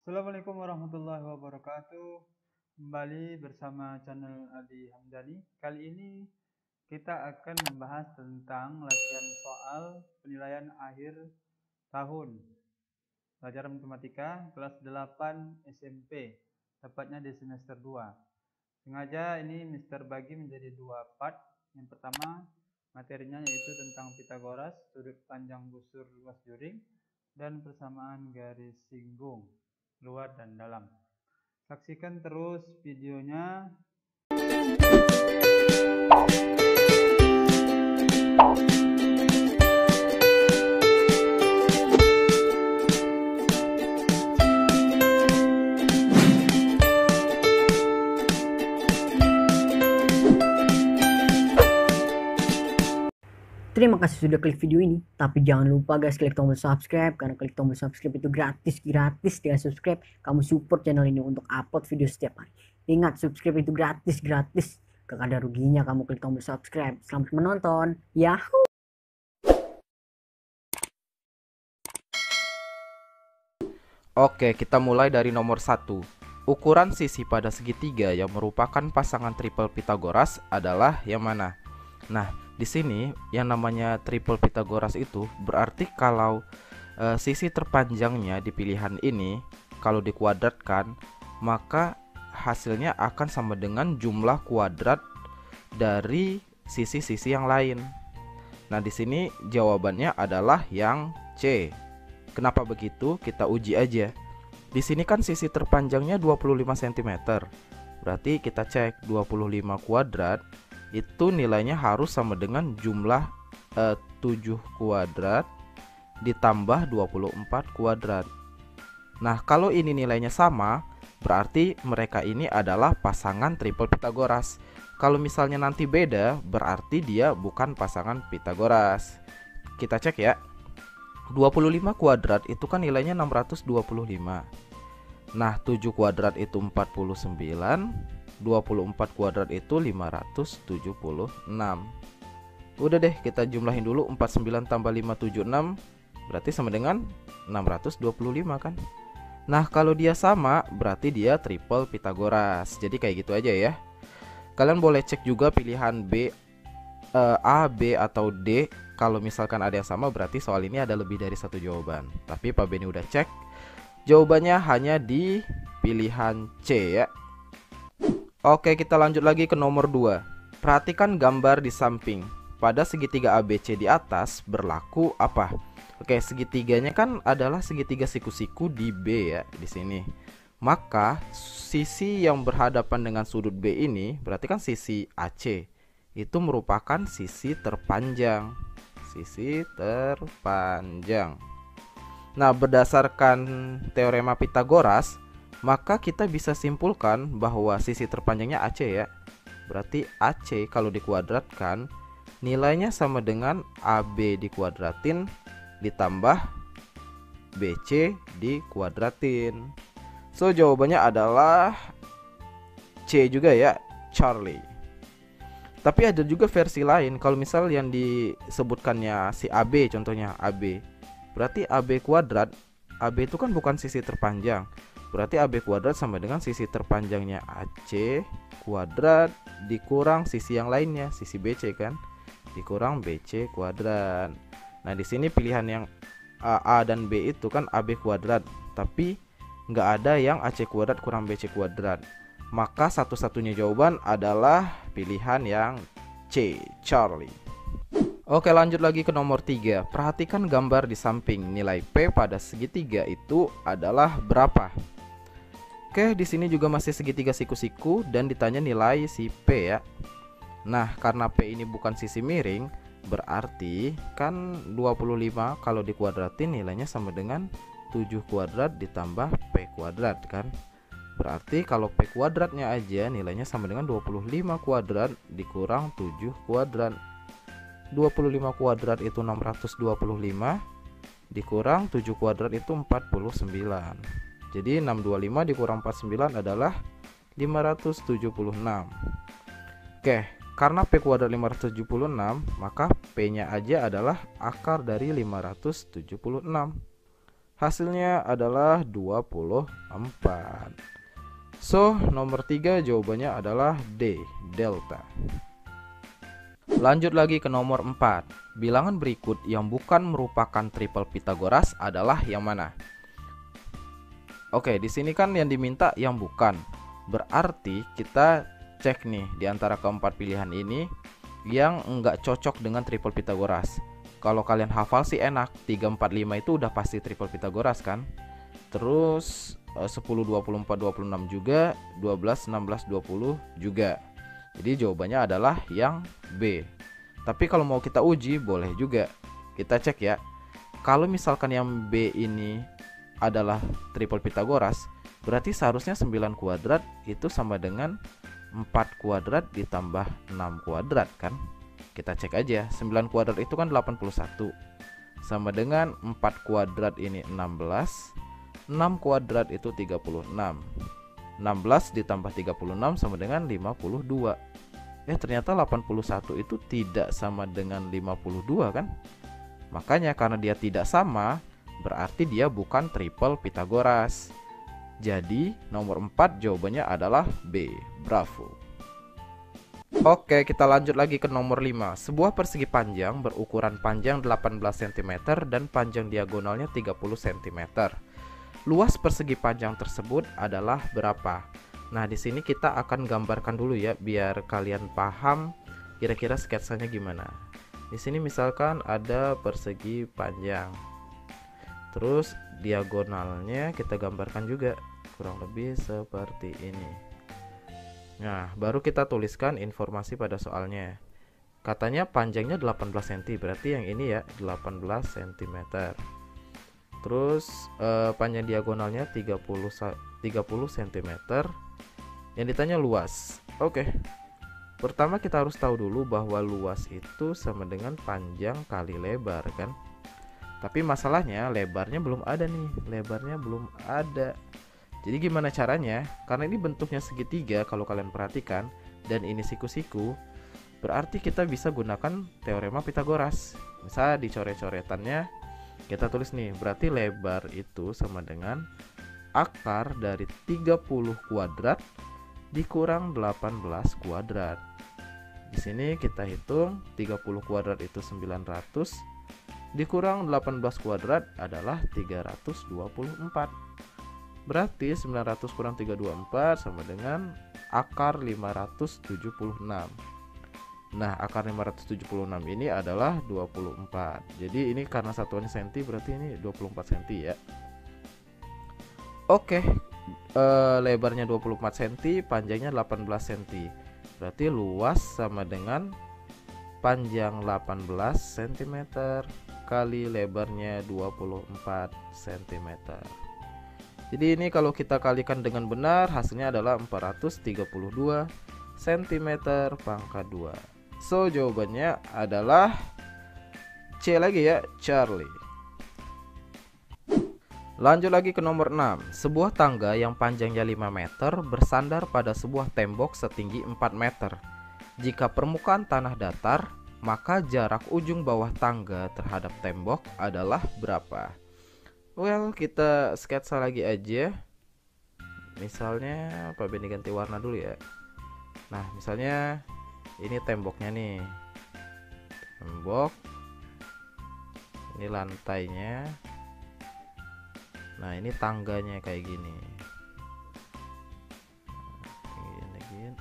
Assalamualaikum warahmatullahi wabarakatuh. Kembali bersama channel Adi Hamdani. Kali ini kita akan membahas tentang latihan soal penilaian akhir tahun pelajaran matematika kelas 8 SMP, tepatnya di semester 2. Sengaja ini Mister bagi menjadi dua part. Yang pertama, materinya yaitu tentang Pitagoras, sudut panjang busur luas juring, dan persamaan garis singgung luar dan dalam. Saksikan terus videonya. Terima kasih sudah klik video ini, tapi jangan lupa guys klik tombol subscribe, karena klik tombol subscribe itu gratis dengan subscribe kamu support channel ini untuk upload video setiap hari. Ingat, subscribe itu gratis, gak ada ruginya kamu klik tombol subscribe. Selamat menonton, yahoo! Oke, kita mulai dari nomor 1. Ukuran sisi pada segitiga yang merupakan pasangan triple Pitagoras adalah yang mana? Nah, di sini yang namanya triple Pitagoras itu berarti kalau sisi terpanjangnya di pilihan ini kalau dikuadratkan, maka hasilnya akan sama dengan jumlah kuadrat dari sisi-sisi yang lain. Nah, di sini jawabannya adalah yang C. Kenapa begitu? Kita uji aja. Di sini kan sisi terpanjangnya 25 cm. Berarti kita cek 25 kuadrat itu nilainya harus sama dengan jumlah 7 kuadrat ditambah 24 kuadrat. Nah, kalau ini nilainya sama, berarti mereka ini adalah pasangan triple Pitagoras. Kalau misalnya nanti beda, berarti dia bukan pasangan Pitagoras. Kita cek ya. 25 kuadrat itu kan nilainya 625. Nah, 7 kuadrat itu 49, 24 kuadrat itu 576. Udah deh, kita jumlahin dulu. 49 tambah 576 berarti sama dengan 625 kan. Nah, kalau dia sama berarti dia triple Pitagoras. Jadi kayak gitu aja ya. Kalian boleh cek juga pilihan B, A, B atau D. Kalau misalkan ada yang sama berarti soal ini ada lebih dari satu jawaban. Tapi Pak Beni udah cek, jawabannya hanya di pilihan C ya. Oke, kita lanjut lagi ke nomor 2. Perhatikan gambar di samping. Pada segitiga ABC di atas berlaku apa? Oke, segitiganya kan adalah segitiga siku-siku di B ya, di sini. Maka sisi yang berhadapan dengan sudut B ini berarti kan sisi AC. Itu merupakan sisi terpanjang. Sisi terpanjang. Nah, berdasarkan teorema Pitagoras, maka kita bisa simpulkan bahwa sisi terpanjangnya AC ya. Berarti AC kalau dikuadratkan nilainya sama dengan AB dikuadratin ditambah BC dikuadratin. So, jawabannya adalah C juga ya, Charlie. Tapi ada juga versi lain. Kalau misal yang disebutkannya si AB, contohnya AB, berarti AB kuadrat. AB itu kan bukan sisi terpanjang. Berarti AB kuadrat sama dengan sisi terpanjangnya AC kuadrat dikurang sisi yang lainnya, sisi BC kan, dikurang BC kuadrat. Nah, di sini pilihan yang A dan B itu kan AB kuadrat, tapi nggak ada yang AC kuadrat kurang BC kuadrat. Maka satu-satunya jawaban adalah pilihan yang C, Charlie. Oke, lanjut lagi ke nomor 3. Perhatikan gambar di samping. Nilai P pada segitiga itu adalah berapa? Oke, di sini juga masih segitiga siku-siku dan ditanya nilai si P ya. Nah, karena P ini bukan sisi miring, berarti kan 25 kalau dikuadratin nilainya sama dengan 7 kuadrat ditambah P kuadrat kan. Berarti kalau P kuadratnya aja nilainya sama dengan 25 kuadrat dikurang 7 kuadrat. 25 kuadrat itu 625 dikurang 7 kuadrat itu 49. Jadi 625 dikurang 49 adalah 576. Oke, karena P kuadrat 576, maka P nya aja adalah akar dari 576. Hasilnya adalah 24. So, nomor 3 jawabannya adalah D, delta. Lanjut lagi ke nomor 4. Bilangan berikut yang bukan merupakan triple Pythagoras adalah yang mana? Oke, di sini kan yang diminta yang bukan. Berarti kita cek nih di antara keempat pilihan ini yang enggak cocok dengan triple Pythagoras. Kalau kalian hafal sih enak, 3, 4, 5 itu udah pasti triple Pythagoras kan. Terus 10, 24, 26 juga, 12, 16, 20 juga. Jadi jawabannya adalah yang B. Tapi kalau mau kita uji boleh juga. Kita cek ya. Kalau misalkan yang B ini adalah triple Pythagoras, berarti seharusnya 9 kuadrat itu sama dengan 4 kuadrat ditambah 6 kuadrat kan. Kita cek aja, 9 kuadrat itu kan 81. Sama dengan 4 kuadrat ini 16. 6 kuadrat itu 36. 16 ditambah 36 sama dengan 52. Ternyata 81 itu tidak sama dengan 52 kan. Makanya karena dia tidak sama, berarti dia bukan triple Pythagoras. Jadi nomor 4 jawabannya adalah B. Bravo. Oke, kita lanjut lagi ke nomor 5. Sebuah persegi panjang berukuran panjang 18 cm dan panjang diagonalnya 30 cm. Luas persegi panjang tersebut adalah berapa? Nah, di sini kita akan gambarkan dulu ya biar kalian paham kira-kira sketsanya gimana. Di sini misalkan ada persegi panjang. Terus diagonalnya kita gambarkan juga kurang lebih seperti ini. Nah, baru kita tuliskan informasi pada soalnya. Katanya panjangnya 18 cm, berarti yang ini ya 18 cm. Terus panjang diagonalnya 30 cm. Yang ditanya luas. Oke. Pertama kita harus tahu dulu bahwa luas itu sama dengan panjang kali lebar kan. Tapi masalahnya lebarnya belum ada nih. Lebarnya belum ada. Jadi gimana caranya? Karena ini bentuknya segitiga kalau kalian perhatikan, dan ini siku-siku, berarti kita bisa gunakan teorema Pythagoras. Misal di coret-coretannya kita tulis nih, berarti lebar itu sama dengan akar dari 30 kuadrat dikurang 18 kuadrat. Di sini kita hitung 30 kuadrat itu 900 dikurang 18 kuadrat adalah 324. Berarti 900 kurang 324 sama dengan akar 576. Nah, akar 576 ini adalah 24. Jadi ini karena satuannya senti, berarti ini 24 senti ya. Oke, lebarnya 24 cm, panjangnya 18 cm. Berarti luas sama dengan panjang 18 cm kali lebarnya 24 cm. Jadi ini kalau kita kalikan dengan benar, hasilnya adalah 432 cm pangkat 2. So jawabannya adalah C lagi ya, Charlie. Lanjut lagi ke nomor 6. Sebuah tangga yang panjangnya 5 meter bersandar pada sebuah tembok setinggi 4 meter. Jika permukaan tanah datar, maka jarak ujung bawah tangga terhadap tembok adalah berapa? Well, kita sketsa lagi aja. Misalnya Pak Benny ganti warna dulu ya. Nah, misalnya ini temboknya nih. Tembok. Ini lantainya. Nah, ini tangganya kayak gini. Gini.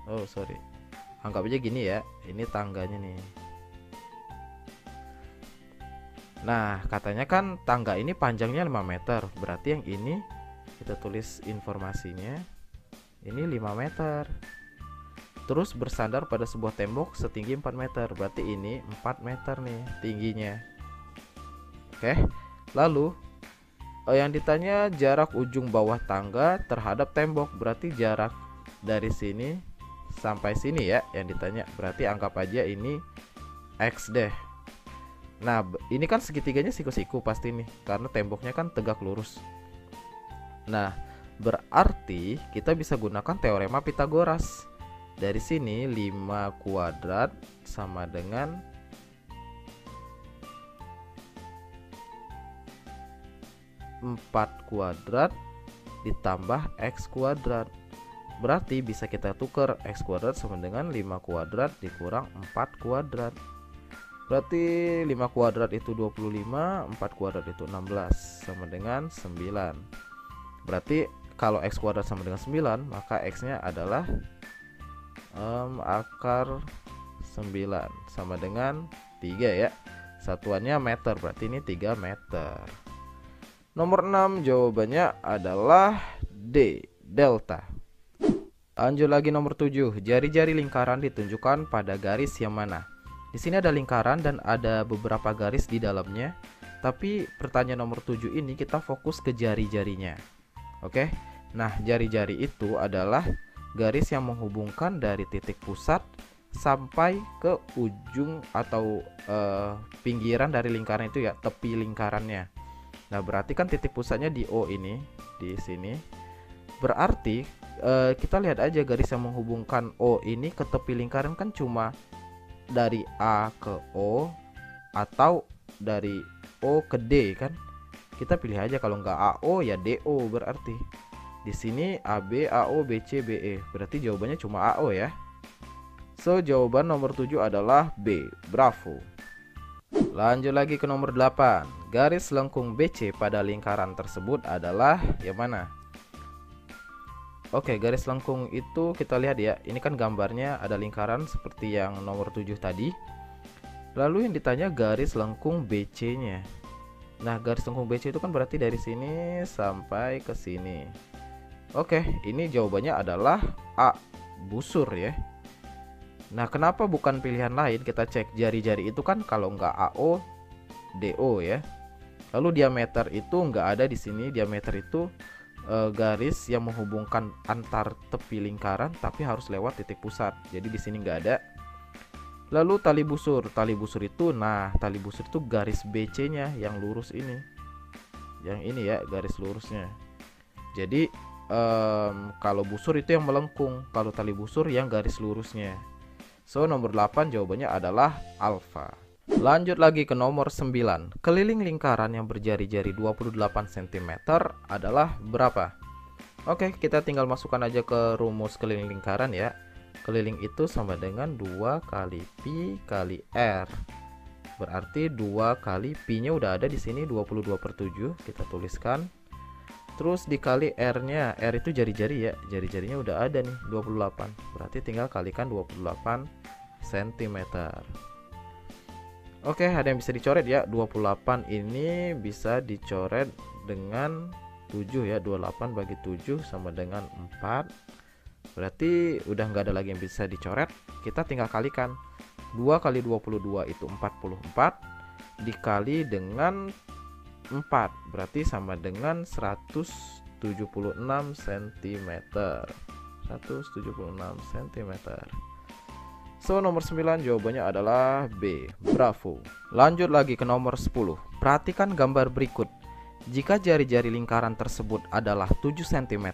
Oh, sorry. Anggap aja gini ya. Ini tangganya nih. Nah, katanya kan tangga ini panjangnya 5 meter. Berarti yang ini kita tulis informasinya. Ini 5 meter. Terus bersandar pada sebuah tembok setinggi 4 meter. Berarti ini 4 meter nih tingginya. Oke. Lalu yang ditanya jarak ujung bawah tangga terhadap tembok. Berarti jarak dari sini sampai sini ya yang ditanya. Berarti anggap aja ini X deh. Nah, ini kan segitiganya siku-siku pasti nih, karena temboknya kan tegak lurus. Nah, berarti kita bisa gunakan teorema Pythagoras. Dari sini 5 kuadrat sama dengan 4 kuadrat ditambah X kuadrat. Berarti bisa kita tukar X kuadrat sama dengan 5 kuadrat dikurang 4 kuadrat. Berarti 5 kuadrat itu 25, 4 kuadrat itu 16, sama dengan 9. Berarti kalau X kuadrat sama dengan 9, maka X nya adalah akar 9 sama dengan 3 ya. Satuannya meter, berarti ini 3 meter. Nomor 6 jawabannya adalah D, delta. Lanjut lagi nomor 7. Jari-jari lingkaran ditunjukkan pada garis yang mana? Di sini ada lingkaran dan ada beberapa garis di dalamnya. Tapi pertanyaan nomor 7 ini kita fokus ke jari-jarinya. Oke. Nah, jari-jari itu adalah garis yang menghubungkan dari titik pusat sampai ke ujung atau pinggiran dari lingkaran itu ya, tepi lingkarannya. Nah, berarti kan titik pusatnya di O ini, di sini. Berarti kita lihat aja garis yang menghubungkan O ini ke tepi lingkaran kan cuma dari A ke O atau dari O ke D kan. Kita pilih aja, kalau nggak AO ya DO, berarti di sini AB, AO, BC, BE. Berarti jawabannya cuma AO ya. So, jawaban nomor 7 adalah B. Bravo. Lanjut lagi ke nomor 8. Garis lengkung BC pada lingkaran tersebut adalah yang mana? Oke, garis lengkung itu kita lihat ya. Ini kan gambarnya ada lingkaran seperti yang nomor 7 tadi. Lalu yang ditanya garis lengkung BC-nya. Nah, garis lengkung BC itu kan berarti dari sini sampai ke sini. Oke, ini jawabannya adalah A, busur ya. Nah, kenapa bukan pilihan lain? Kita cek jari-jari itu kan kalau nggak AO, DO ya. Lalu diameter itu nggak ada di sini. Diameter itu garis yang menghubungkan antar tepi lingkaran tapi harus lewat titik pusat. Jadi di sini nggak ada. Lalu tali busur. Tali busur itu, nah tali busur itu garis BC-nya yang lurus ini. Yang ini ya, garis lurusnya. Jadi kalau busur itu yang melengkung, kalau tali busur yang garis lurusnya. So, nomor 8 jawabannya adalah alfa. Lanjut lagi ke nomor 9. Keliling lingkaran yang berjari-jari 28 cm adalah berapa? Oke, kita tinggal masukkan aja ke rumus keliling lingkaran ya. Keliling itu sama dengan 2 kali pi kali r. Berarti 2 kali pi-nya udah ada di sini 22/7, kita tuliskan. Terus dikali r-nya. R itu jari-jari ya. Jari-jarinya udah ada nih 28. Berarti tinggal kalikan 28 cm. Oke, ada yang bisa dicoret ya. 28 ini bisa dicoret dengan 7 ya. 28 bagi 7 sama dengan 4. Berarti udah nggak ada lagi yang bisa dicoret. Kita tinggal kalikan. 2 kali 22 itu 44 dikali dengan 4. Berarti sama dengan 176 cm. 176 cm. So, nomor 9 jawabannya adalah B. Bravo. Lanjut lagi ke nomor 10. Perhatikan gambar berikut. Jika jari-jari lingkaran tersebut adalah 7 cm,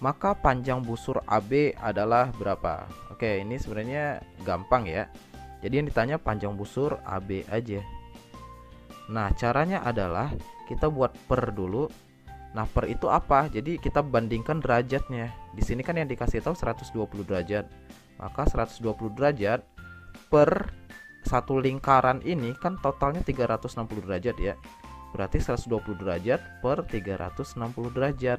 maka panjang busur AB adalah berapa? Oke, ini sebenarnya gampang ya. Jadi yang ditanya panjang busur AB aja. Nah, caranya adalah kita buat per dulu. Nah, per itu apa? Jadi kita bandingkan derajatnya. Di sini kan yang dikasih tahu 120 derajat. Maka 120 derajat per satu lingkaran ini kan totalnya 360 derajat ya. Berarti 120 derajat per 360 derajat.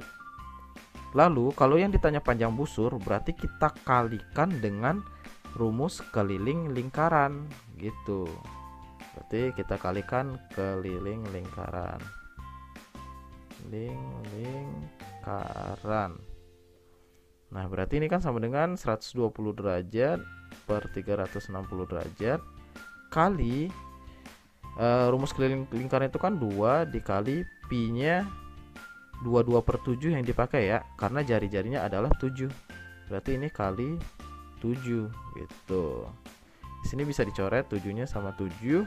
Lalu kalau yang ditanya panjang busur, berarti kita kalikan dengan rumus keliling lingkaran gitu. Berarti kita kalikan keliling lingkaran. Lingkaran. Nah, berarti ini kan sama dengan 120 derajat per 360 derajat kali rumus keliling lingkaran itu kan 2 dikali pi-nya 22/7 yang dipakai ya, karena jari-jarinya adalah 7. Berarti ini kali 7 gitu. Di sini bisa dicoret 7-nya sama 7.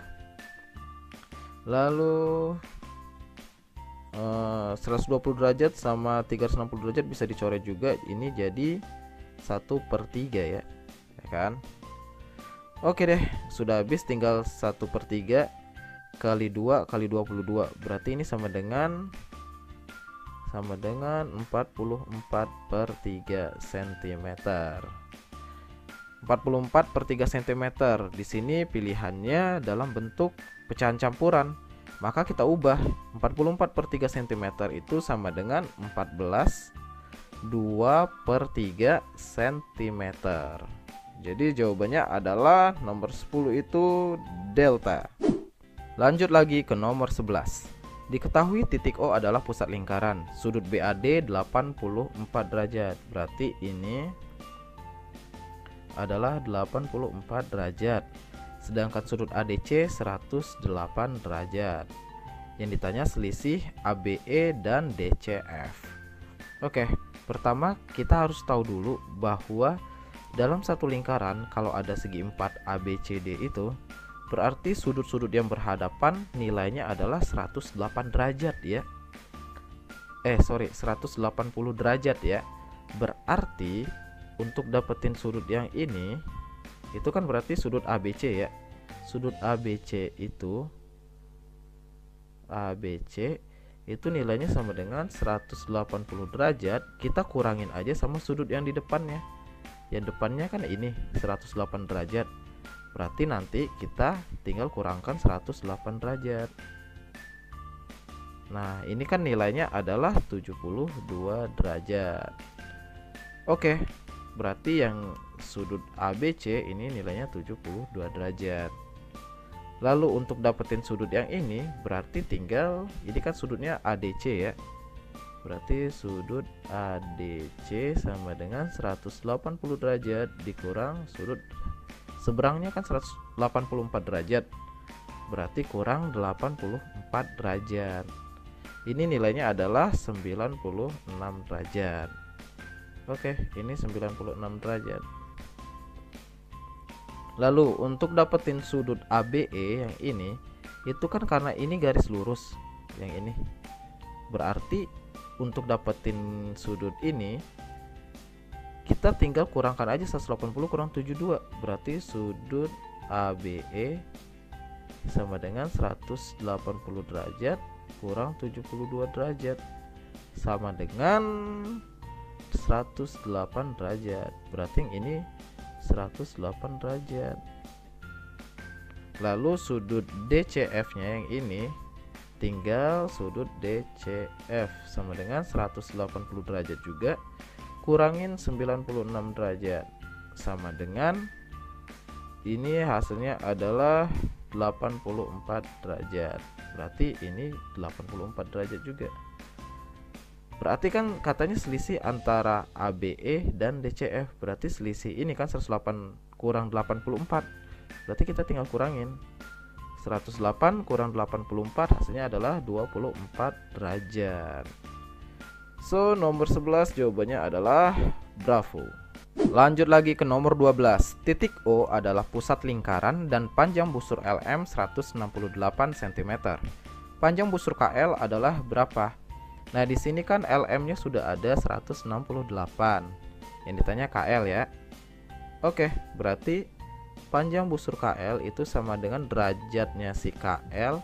Lalu 120 derajat sama 360 derajat bisa dicoret juga. Ini jadi 1/3 ya kan. Oke deh, sudah habis, tinggal 1/3 kali 2 kali 22. Berarti ini sama dengan sama dengan 44/3 cm. 44/3 cm. Di sini pilihannya dalam bentuk pecahan campuran. Maka kita ubah 44/3 cm itu sama dengan 14/2/3 cm. Jadi jawabannya adalah nomor 10 itu delta. Lanjut lagi ke nomor 11. Diketahui titik O adalah pusat lingkaran. Sudut BAD 84 derajat. Berarti ini adalah 84 derajat. Sedangkan sudut ADC 108 derajat. Yang ditanya selisih ABE dan DCF. Oke, pertama kita harus tahu dulu bahwa dalam satu lingkaran kalau ada segi 4 ABCD itu berarti sudut-sudut yang berhadapan nilainya adalah 108 derajat ya. 180 derajat ya. Berarti untuk dapetin sudut yang ini itu kan berarti sudut ABC ya. Sudut ABC itu nilainya sama dengan 180 derajat. Kita kurangin aja sama sudut yang di depannya. Yang depannya kan ini 108 derajat. Berarti nanti kita tinggal kurangkan 108 derajat. Nah, ini kan nilainya adalah 72 derajat. Oke, berarti yang sudut ABC ini nilainya 72 derajat. Lalu untuk dapetin sudut yang ini berarti tinggal, ini kan sudutnya ADC ya. Berarti sudut ADC sama dengan 180 derajat dikurang sudut seberangnya kan 184 derajat. Berarti kurang 84 derajat. Ini nilainya adalah 96 derajat. Oke, ini 96 derajat. Lalu untuk dapetin sudut ABE yang ini, itu kan karena ini garis lurus yang ini. Berarti untuk dapetin sudut ini kita tinggal kurangkan aja 180 kurang 72. Berarti sudut ABE sama dengan 180 derajat kurang 72 derajat sama dengan 108 derajat. Berarti yang ini 108 derajat. Lalu sudut DCF nya yang ini tinggal sudut DCF sama dengan 180 derajat juga kurangin 96 derajat sama dengan ini hasilnya adalah 84 derajat. Berarti ini 84 derajat juga. Berarti kan katanya selisih antara ABE dan DCF. Berarti selisih ini kan 108 kurang 84. Berarti kita tinggal kurangin 108 kurang 84 hasilnya adalah 24 derajat. So nomor 11 jawabannya adalah bravo. Lanjut lagi ke nomor 12. Titik O adalah pusat lingkaran dan panjang busur LM 168 cm. Panjang busur KL adalah berapa? Nah, di sini kan LM-nya sudah ada 168. Yang ditanya KL ya. Oke, berarti panjang busur KL itu sama dengan derajatnya si KL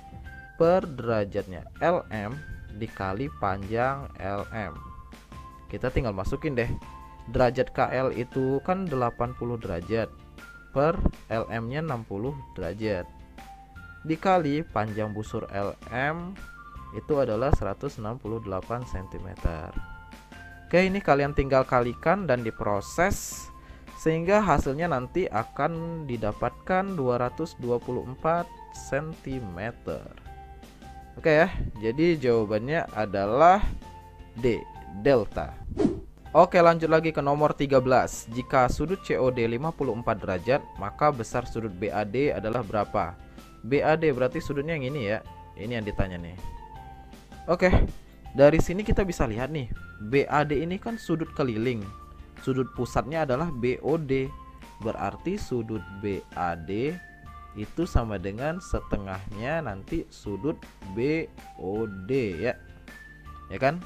per derajatnya LM dikali panjang LM. Kita tinggal masukin deh. Derajat KL itu kan 80 derajat per LM-nya 60 derajat. Dikali panjang busur LM itu adalah 168 cm. Oke, ini kalian tinggal kalikan dan diproses sehingga hasilnya nanti akan didapatkan 224 cm. Oke ya, jadi jawabannya adalah D, delta. Oke, lanjut lagi ke nomor 13. Jika sudut COD 54 derajat, maka besar sudut BAD adalah berapa? BAD berarti sudutnya yang ini ya. Ini yang ditanya nih. Oke, dari sini kita bisa lihat nih, BAD ini kan sudut keliling. Sudut pusatnya adalah BOD. Berarti sudut BAD itu sama dengan setengahnya nanti sudut BOD ya. Ya kan?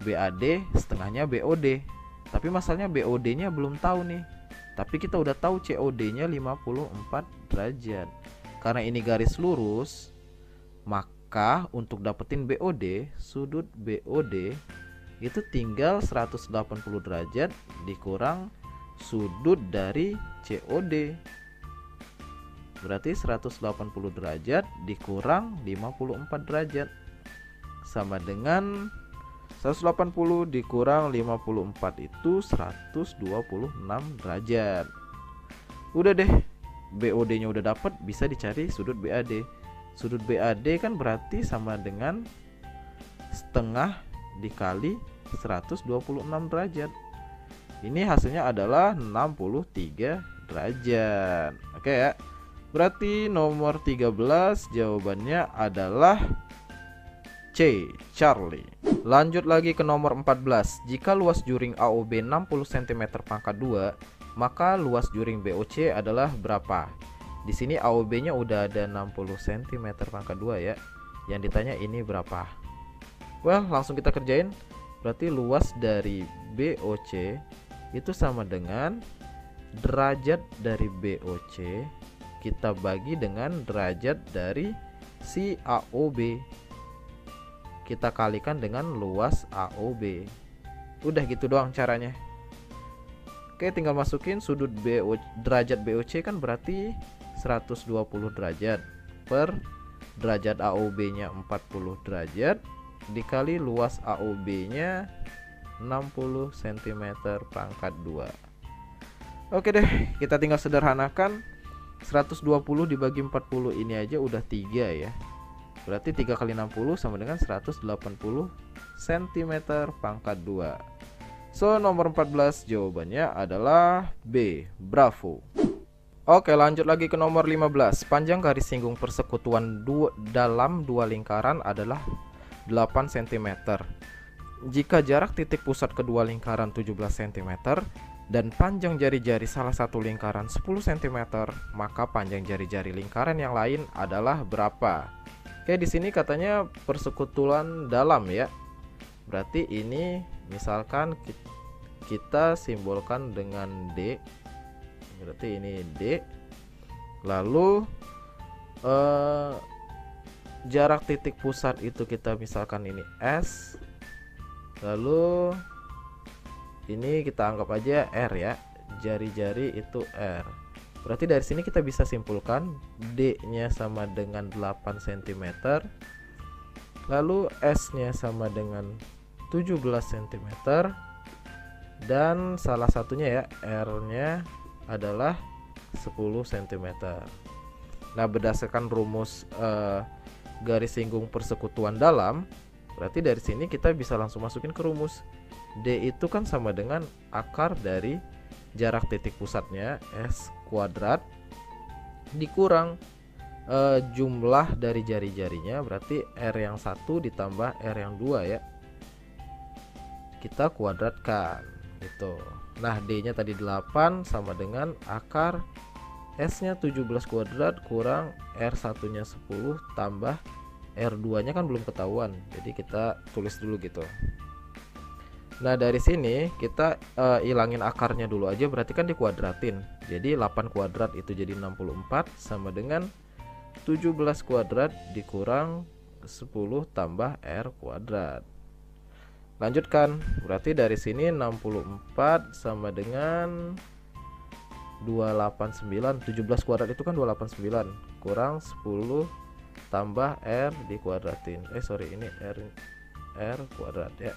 BAD setengahnya BOD. Tapi masalahnya BOD-nya belum tahu nih. Tapi kita udah tahu COD-nya 54 derajat. Karena ini garis lurus, maka untuk dapetin BOD, sudut BOD itu tinggal 180 derajat dikurang sudut dari COD. Berarti 180 derajat dikurang 54 derajat sama dengan 180 dikurang 54 itu 126 derajat. Udah deh, BOD-nya udah dapat, bisa dicari sudut BAD. Sudut BAD kan berarti sama dengan setengah dikali 126 derajat. Ini hasilnya adalah 63 derajat. Oke ya. Berarti nomor 13 jawabannya adalah C, Charlie. Lanjut lagi ke nomor 14. Jika luas juring AOB 60 cm pangkat 2, maka luas juring BOC adalah berapa? Di sini AOB-nya udah ada 60 cm pangkat 2 ya. Yang ditanya ini berapa? Well, langsung kita kerjain. Berarti luas dari BOC itu sama dengan derajat dari BOC kita bagi dengan derajat dari si AOB. Kita kalikan dengan luas AOB. Udah gitu doang caranya. Oke, tinggal masukin sudut derajat BOC kan berarti 120 derajat per derajat AOB-nya 40 derajat dikali luas AOB-nya 60 cm pangkat 2. Oke deh, kita tinggal sederhanakan. 120 dibagi 40 ini aja udah 3 ya. Berarti 3 kali 60 sama dengan 180 cm pangkat 2. So, nomor 14 jawabannya adalah B, Bravo. Oke, lanjut lagi ke nomor 15. Panjang garis singgung persekutuan dalam dua lingkaran adalah 8 cm. Jika jarak titik pusat kedua lingkaran 17 cm dan panjang jari-jari salah satu lingkaran 10 cm, maka panjang jari-jari lingkaran yang lain adalah berapa? Oke, di sini katanya persekutuan dalam ya. Berarti ini misalkan kita simbolkan dengan D. Berarti ini D. Lalu jarak titik pusat itu kita misalkan ini S. Lalu ini kita anggap aja R ya. Jari-jari itu R. Berarti dari sini kita bisa simpulkan D-nya sama dengan 8 cm. Lalu S-nya sama dengan 17 cm. Dan salah satunya ya, R-nya adalah 10 cm. Nah, berdasarkan rumus garis singgung persekutuan dalam, berarti dari sini kita bisa langsung masukin ke rumus. D itu kan sama dengan akar dari jarak titik pusatnya S kuadrat dikurang jumlah dari jari-jarinya, berarti R yang 1 ditambah R yang 2 ya. Kita kuadratkan gitu. Nah, D-nya tadi 8 sama dengan akar S-nya 17 kuadrat kurang R1-nya 10 tambah R2-nya kan belum ketahuan. Jadi kita tulis dulu gitu. Nah, dari sini kita ilangin akarnya dulu aja, berarti kan dikuadratin. Jadi 8 kuadrat itu jadi 64 sama dengan 17 kuadrat dikurang 10 tambah R kuadrat. Lanjutkan, berarti dari sini 64 sama dengan 289. 17 kuadrat itu kan 289 kurang 10 tambah R dikuadratin. Ini R kuadrat ya.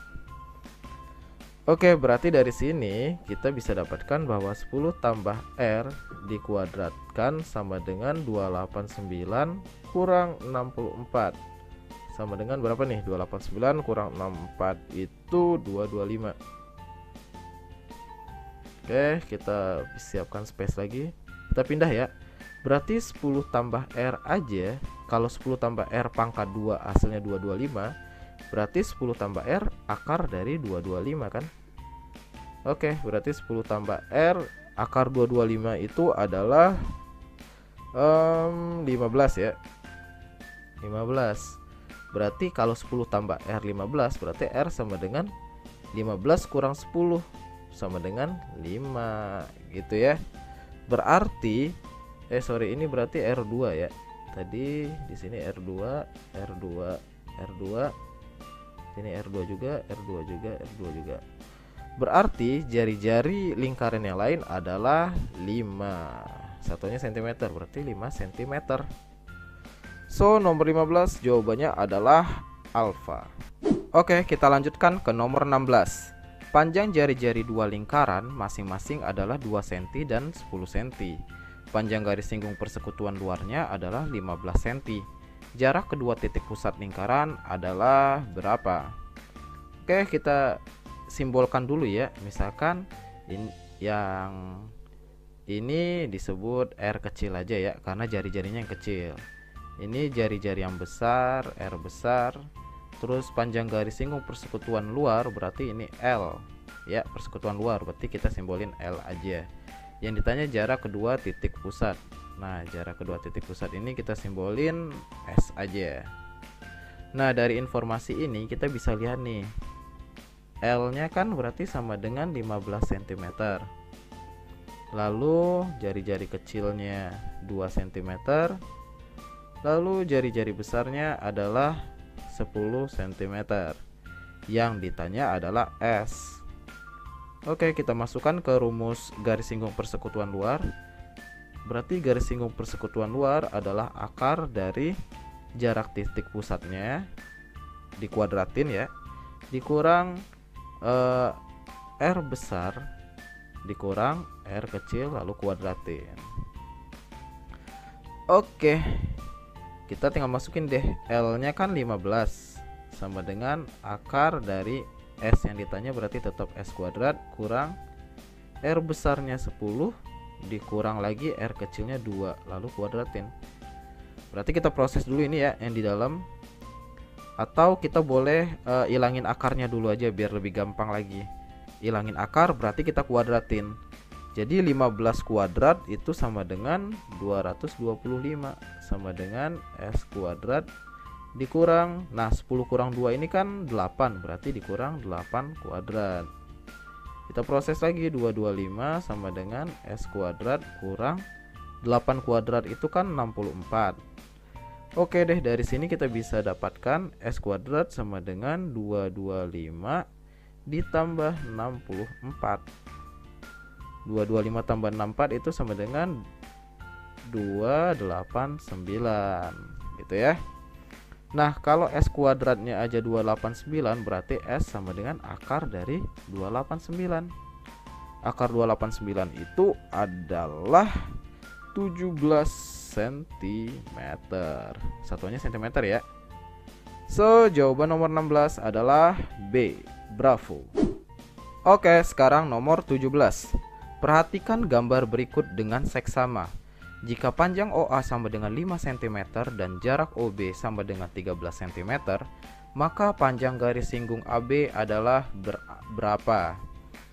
Oke, berarti dari sini kita bisa dapatkan bahwa 10 tambah R dikuadratkan sama dengan 289 kurang 64. Sama dengan berapa nih? 289 kurang 64 itu 225. Oke, kita siapkan space lagi. Kita pindah ya. Berarti 10 tambah R aja. Kalau 10 tambah R pangkat 2 hasilnya 225. Berarti 10 tambah R akar dari 225 kan. Oke, berarti 10 tambah R akar 225 itu adalah 15 ya. 15. Berarti kalau 10 tambah R 15, berarti R sama dengan 15 kurang 10 sama dengan 5 gitu ya. Berarti ini berarti R2 ya. Tadi di sini R2. Ini R2 juga, R2 juga, R2 juga. Berarti jari-jari lingkaran yang lain adalah 5. Satunya cm, berarti 5 cm. So, nomor 15 jawabannya adalah alfa. Oke, kita lanjutkan ke nomor 16. Panjang jari-jari dua lingkaran masing-masing adalah 2 cm dan 10 cm. Panjang garis singgung persekutuan luarnya adalah 15 cm. Jarak kedua titik pusat lingkaran adalah berapa? Oke, kita simbolkan dulu ya. Misalkan yang ini disebut R kecil aja ya, karena jari-jarinya yang kecil. Ini jari-jari yang besar, R besar. Terus panjang garis singgung persekutuan luar berarti ini L ya, persekutuan luar, berarti kita simbolin L aja. Yang ditanya jarak kedua titik pusat. Nah, jarak kedua titik pusat ini kita simbolin S aja. Nah, dari informasi ini kita bisa lihat nih, L nya kan berarti sama dengan 15 cm. Lalu jari-jari kecilnya 2 cm. Lalu jari-jari besarnya adalah 10 cm. Yang ditanya adalah S. Oke, kita masukkan ke rumus garis singgung persekutuan luar. Berarti garis singgung persekutuan luar adalah akar dari jarak titik pusatnya dikuadratin ya, dikurang R besar dikurang R kecil lalu kuadratin. Oke, kita tinggal masukin deh, L nya kan 15 sama dengan akar dari S yang ditanya, berarti tetap S kuadrat kurang R besarnya 10 dikurang lagi R kecilnya 2 lalu kuadratin. Berarti kita proses dulu ini ya yang di dalam, atau kita boleh ilangin akarnya dulu aja biar lebih gampang lagi. Ilangin akar berarti kita kuadratin. Jadi 15 kuadrat itu sama dengan 225 sama dengan S kuadrat dikurang, nah 10 kurang 2 ini kan 8, berarti dikurang 8 kuadrat. Kita proses lagi, 225 sama dengan S kuadrat kurang 8 kuadrat itu kan 64. Oke deh, dari sini kita bisa dapatkan S kuadrat sama dengan 225 ditambah 64. 225 tambah 64 itu sama dengan 289 gitu ya. Nah, kalau S kuadratnya aja 289 berarti S sama dengan akar dari 289. Akar 289 itu adalah 17 cm. Satuannya cm ya. So, jawaban nomor 16 adalah B. Bravo. Oke, sekarang nomor 17. Perhatikan gambar berikut dengan seksama. Jika panjang OA sama dengan 5 cm dan jarak OB sama dengan 13 cm, maka panjang garis singgung AB adalah berapa?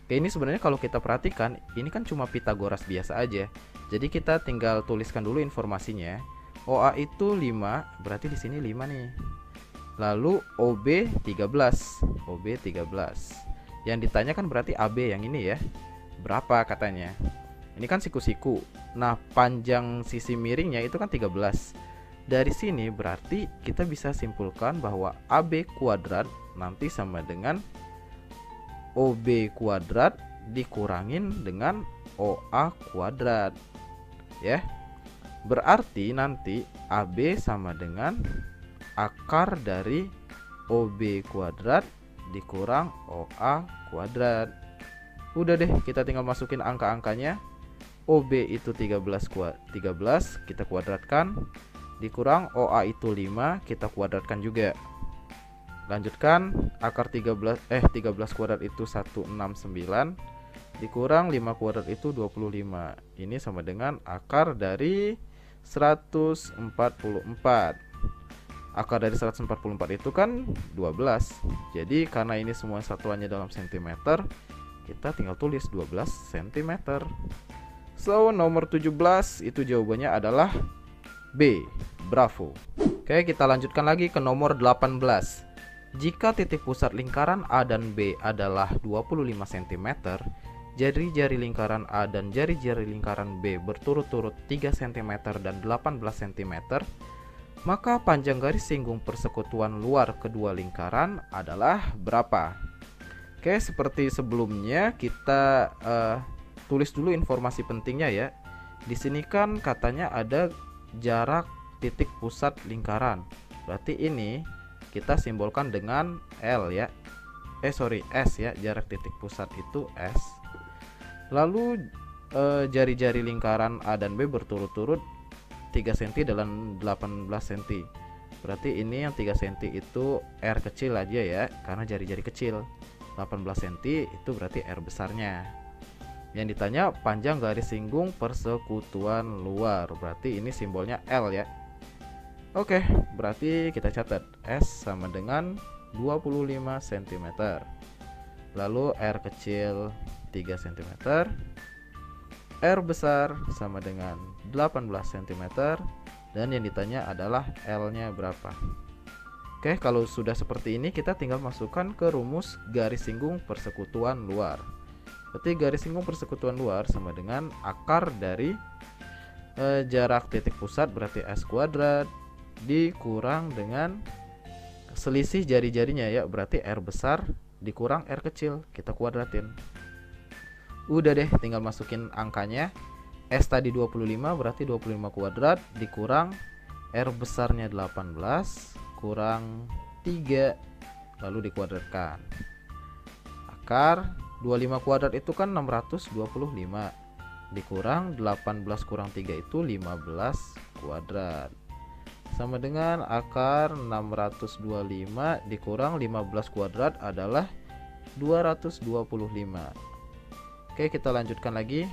Oke, ini sebenarnya kalau kita perhatikan, ini kan cuma Pitagoras biasa aja. Jadi kita tinggal tuliskan dulu informasinya. OA itu 5, berarti di sini 5 nih. Lalu OB 13. OB 13. Yang ditanyakan berarti AB yang ini ya. Berapa katanya? Ini kan siku-siku. Nah, panjang sisi miringnya itu kan 13. Dari sini berarti kita bisa simpulkan bahwa AB kuadrat nanti sama dengan OB kuadrat dikurangin dengan OA kuadrat. Ya. Berarti nanti AB sama dengan akar dari OB kuadrat dikurang OA kuadrat. Udah deh, kita tinggal masukin angka-angkanya. OB itu 13 kita kuadratkan, dikurang OA itu 5 kita kuadratkan juga. Lanjutkan, akar 13 kuadrat itu 169 dikurang 5 kuadrat itu 25. Ini sama dengan akar dari 144. Akar dari 144 itu kan 12. Jadi karena ini semua satuannya dalam cm, kita tinggal tulis 12 cm. So, nomor 17 itu jawabannya adalah B. Bravo. Oke, kita lanjutkan lagi ke nomor 18. Jika titik pusat lingkaran A dan B adalah 25 cm, jari-jari lingkaran A dan jari-jari lingkaran B berturut-turut 3 cm dan 18 cm, Maka panjang garis singgung persekutuan luar kedua lingkaran adalah berapa? Oke, seperti sebelumnya kita tulis dulu informasi pentingnya ya. Di sini kan katanya ada jarak titik pusat lingkaran. Berarti ini kita simbolkan dengan L ya. S ya, jarak titik pusat itu S. Lalu jari-jari lingkaran A dan B berturut-turut 3 cm dan 18 cm. Berarti ini yang 3 cm itu R kecil aja ya, karena jari-jari kecil. 18 cm itu berarti R besarnya. Yang ditanya panjang garis singgung persekutuan luar, berarti ini simbolnya L ya. Oke, berarti kita catat S sama dengan 25 cm. Lalu R kecil 3 cm, R besar sama dengan 18 cm, dan yang ditanya adalah L-nya berapa. Oke, kalau sudah seperti ini kita tinggal masukkan ke rumus garis singgung persekutuan luar. Berarti garis singgung persekutuan luar sama dengan akar dari jarak titik pusat berarti S kuadrat dikurang dengan selisih jari-jarinya ya, berarti R besar dikurang R kecil, kita kuadratin. Udah deh, tinggal masukin angkanya. S tadi 25 berarti 25 kuadrat dikurang R besarnya 18 kurang 3 lalu dikuadratkan. Akar 25 kuadrat itu kan 625 dikurang 18 kurang 3 itu 15 kuadrat sama dengan akar 625 dikurang 15 kuadrat adalah 225. Oke, kita lanjutkan lagi.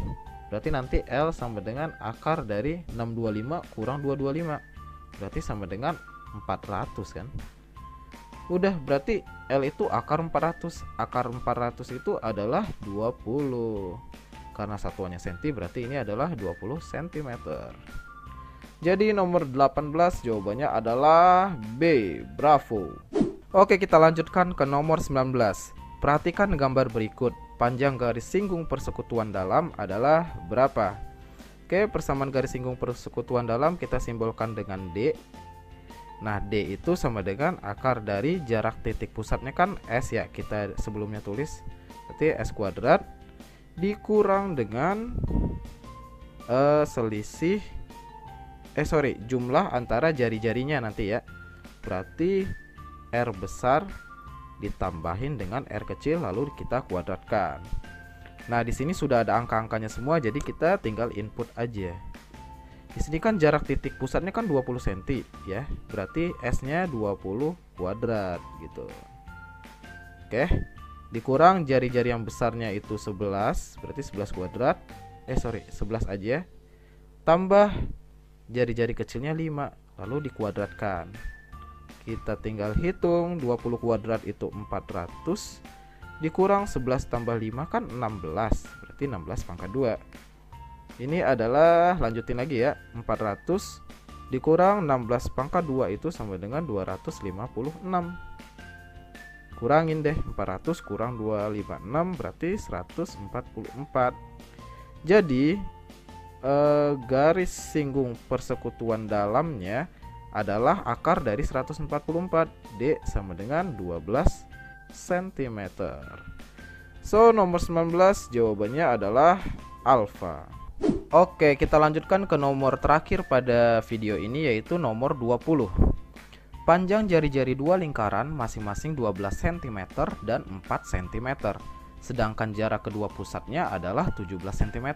Berarti nanti L sama dengan akar dari 625 kurang 225, berarti sama dengan 400 kan. Udah, berarti L itu akar 400. Akar 400 itu adalah 20. Karena satuannya senti, berarti ini adalah 20 cm. Jadi nomor 18 jawabannya adalah B. Bravo. Oke, kita lanjutkan ke nomor 19. Perhatikan gambar berikut. Panjang garis singgung persekutuan dalam adalah berapa? Oke, persamaan garis singgung persekutuan dalam kita simbolkan dengan D. Nah, D itu sama dengan akar dari jarak titik pusatnya kan S ya, kita sebelumnya tulis. Berarti S kuadrat dikurang dengan jumlah antara jari-jarinya nanti ya. Berarti R besar ditambahin dengan R kecil lalu kita kuadratkan. Nah, di sini sudah ada angka-angkanya semua, jadi kita tinggal input aja. Di sini kan jarak titik pusatnya kan 20 cm ya. Berarti S-nya 20 kuadrat gitu. Oke. Dikurang jari-jari yang besarnya itu 11, berarti 11 kuadrat. 11 aja. Tambah jari-jari kecilnya 5, lalu dikuadratkan. Kita tinggal hitung 20 kuadrat itu 400 dikurang 11 tambah 5 kan 16, berarti 16 pangkat 2. Ini adalah, lanjutin lagi ya, 400 dikurang 16 pangkat 2 itu sama dengan 256. Kurangin deh, 400 kurang 256 berarti 144. Jadi garis singgung persekutuan dalamnya adalah akar dari 144. D sama dengan 12 cm. So, nomor 19 jawabannya adalah alfa. Oke, kita lanjutkan ke nomor terakhir pada video ini, yaitu nomor 20. Panjang jari-jari dua lingkaran masing-masing 12 cm dan 4 cm. Sedangkan jarak kedua pusatnya adalah 17 cm.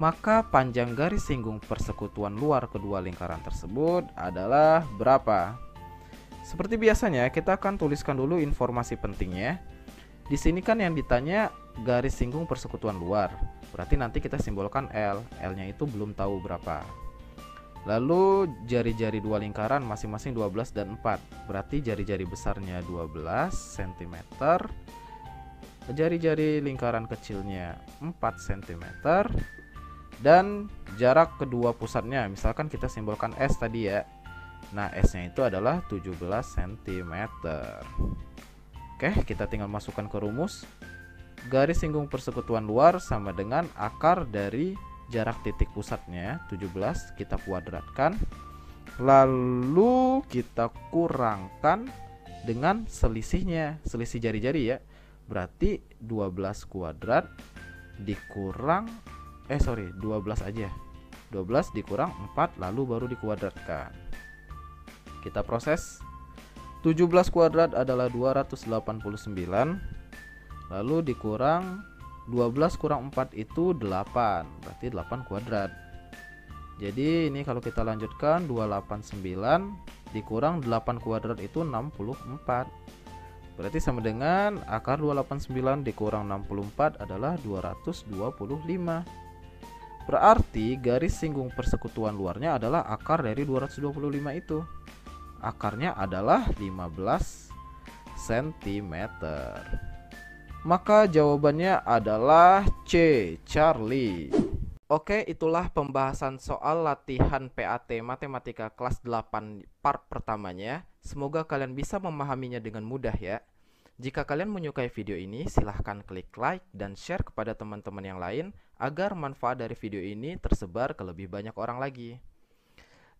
Maka panjang garis singgung persekutuan luar kedua lingkaran tersebut adalah berapa? Seperti biasanya, kita akan tuliskan dulu informasi pentingnya. Di sini kan yang ditanya garis singgung persekutuan luar. Berarti nanti kita simbolkan L. L-nya itu belum tahu berapa. Lalu jari-jari dua lingkaran masing-masing 12 dan 4. Berarti jari-jari besarnya 12 cm. Jari-jari lingkaran kecilnya 4 cm. Dan jarak kedua pusatnya, misalkan kita simbolkan S tadi ya. Nah, S-nya itu adalah 17 cm. Oke, kita tinggal masukkan ke rumus. Garis singgung persekutuan luar sama dengan akar dari jarak titik pusatnya 17 kita kuadratkan Lalu kita kurangkan dengan selisihnya, selisih jari-jari ya. Berarti 12 kuadrat dikurang 12 aja. 12 dikurang 4 lalu baru dikuadratkan. Kita proses. 17 kuadrat adalah 289. Lalu dikurang 12 kurang 4 itu 8. Berarti 8 kuadrat. Jadi ini kalau kita lanjutkan 289 dikurang 8 kuadrat itu 64. Berarti sama dengan akar 289 dikurang 64 adalah 225. Berarti garis singgung persekutuan luarnya adalah akar dari 225 itu. Akarnya adalah 15 cm. Maka jawabannya adalah C, Charlie. Oke, itulah pembahasan soal latihan PAT Matematika kelas 8 part pertamanya. Semoga kalian bisa memahaminya dengan mudah ya. Jika kalian menyukai video ini, silahkan klik like dan share kepada teman-teman yang lain agar manfaat dari video ini tersebar ke lebih banyak orang lagi.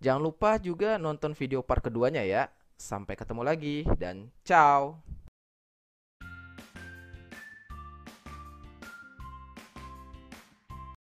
Jangan lupa juga nonton video part keduanya ya. Sampai ketemu lagi dan ciao.